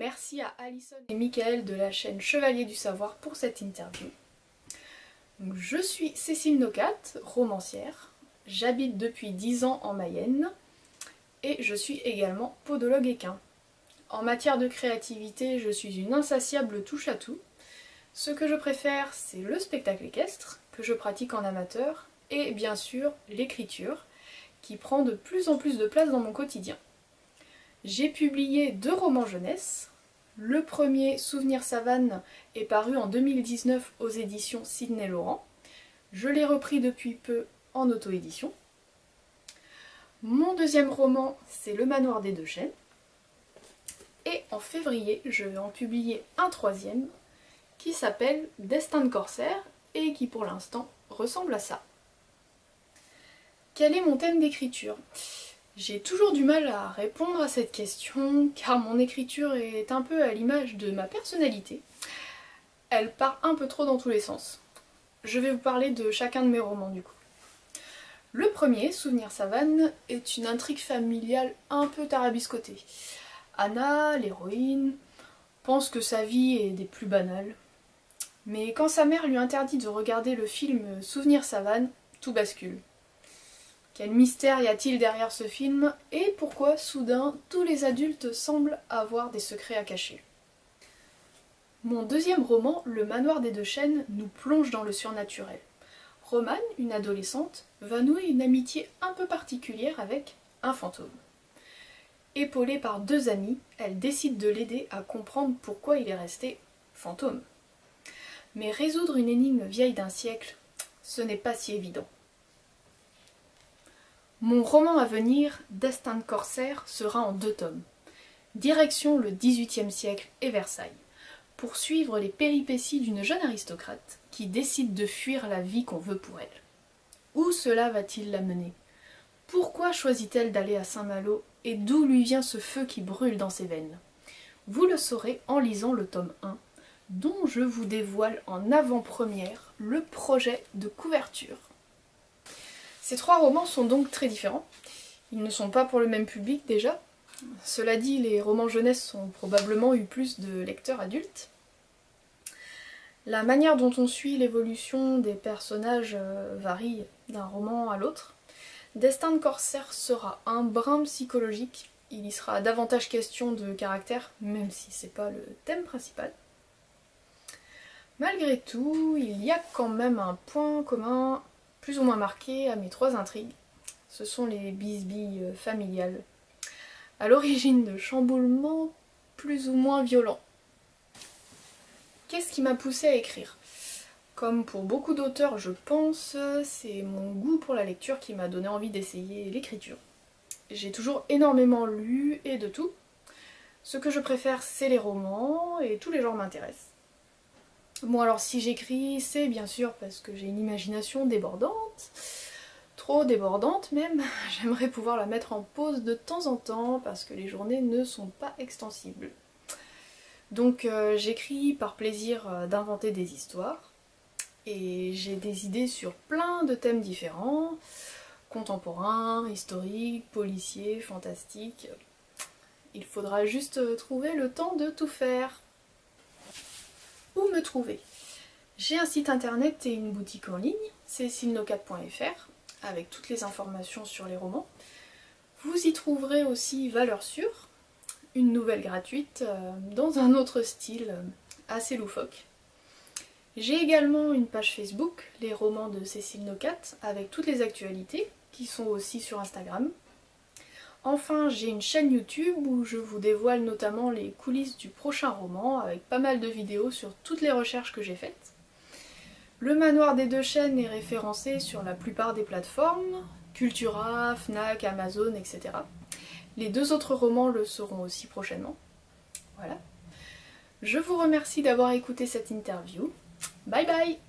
Merci à Alison et Michael de la chaîne Chevalier du Savoir pour cette interview. Donc, je suis Cécile Nocat, romancière. J'habite depuis 10 ans en Mayenne et je suis également podologue équin. En matière de créativité, je suis une insatiable touche-à-tout. Ce que je préfère, c'est le spectacle équestre, que je pratique en amateur, et bien sûr l'écriture, qui prend de plus en plus de place dans mon quotidien. J'ai publié 2 romans jeunesse. Le premier, Souvenir Savane, est paru en 2019 aux éditions Sidney Laurent. Je l'ai repris depuis peu en auto-édition. Mon deuxième roman, c'est Le Manoir des Deux Chênes. Et en février, je vais en publier un troisième qui s'appelle Destin de corsaire et qui pour l'instant ressemble à ça. Quel est mon thème d'écriture ? J'ai toujours du mal à répondre à cette question car mon écriture est un peu à l'image de ma personnalité. Elle part un peu trop dans tous les sens. Je vais vous parler de chacun de mes romans du coup. Le premier, Souvenir Savane, est une intrigue familiale un peu tarabiscotée. Anna, l'héroïne, pense que sa vie est des plus banales. Mais quand sa mère lui interdit de regarder le film Souvenir Savane, tout bascule. Quel mystère y a-t-il derrière ce film et pourquoi soudain tous les adultes semblent avoir des secrets à cacher? Mon deuxième roman, Le Manoir des Deux Chênes, nous plonge dans le surnaturel. Romane, une adolescente, va nouer une amitié un peu particulière avec un fantôme. Épaulée par 2 amis, elle décide de l'aider à comprendre pourquoi il est resté fantôme. Mais résoudre une énigme vieille d'un siècle, ce n'est pas si évident. Mon roman à venir, Destin de corsaire, sera en 2 tomes. Direction le XVIIIe siècle et Versailles, pour suivre les péripéties d'une jeune aristocrate qui décide de fuir la vie qu'on veut pour elle. Où cela va-t-il la mener? Pourquoi choisit-elle d'aller à Saint-Malo et d'où lui vient ce feu qui brûle dans ses veines? Vous le saurez en lisant le tome 1, dont je vous dévoile en avant-première le projet de couverture. Ces 3 romans sont donc très différents. Ils ne sont pas pour le même public déjà. Cela dit, les romans jeunesse ont probablement eu plus de lecteurs adultes. La manière dont on suit l'évolution des personnages varie d'un roman à l'autre. Destin de corsaire sera un brin psychologique. Il y sera davantage question de caractère, même si c'est pas le thème principal. Malgré tout, il y a quand même un point commun plus ou moins marqué à mes 3 intrigues. Ce sont les bisbilles familiales, à l'origine de chamboulements plus ou moins violents. Qu'est-ce qui m'a poussée à écrire? Comme pour beaucoup d'auteurs, je pense, c'est mon goût pour la lecture qui m'a donné envie d'essayer l'écriture. J'ai toujours énormément lu et de tout. Ce que je préfère, c'est les romans et tous les genres m'intéressent. Bon alors si j'écris, c'est bien sûr parce que j'ai une imagination débordante, trop débordante même, j'aimerais pouvoir la mettre en pause de temps en temps parce que les journées ne sont pas extensibles. Donc j'écris par plaisir d'inventer des histoires et j'ai des idées sur plein de thèmes différents, contemporains, historiques, policiers, fantastiques. Il faudra juste trouver le temps de tout faire. Où me trouver? J'ai un site internet et une boutique en ligne, cecilenocat.fr, avec toutes les informations sur les romans. Vous y trouverez aussi Valeurs Sûres, une nouvelle gratuite dans un autre style assez loufoque. J'ai également une page Facebook, les romans de Cécile Nocat, avec toutes les actualités, qui sont aussi sur Instagram. Enfin, j'ai une chaîne YouTube où je vous dévoile notamment les coulisses du prochain roman avec pas mal de vidéos sur toutes les recherches que j'ai faites. Le Manoir des Deux Chênes est référencé sur la plupart des plateformes, Cultura, Fnac, Amazon, etc. Les 2 autres romans le seront aussi prochainement. Voilà. Je vous remercie d'avoir écouté cette interview. Bye bye!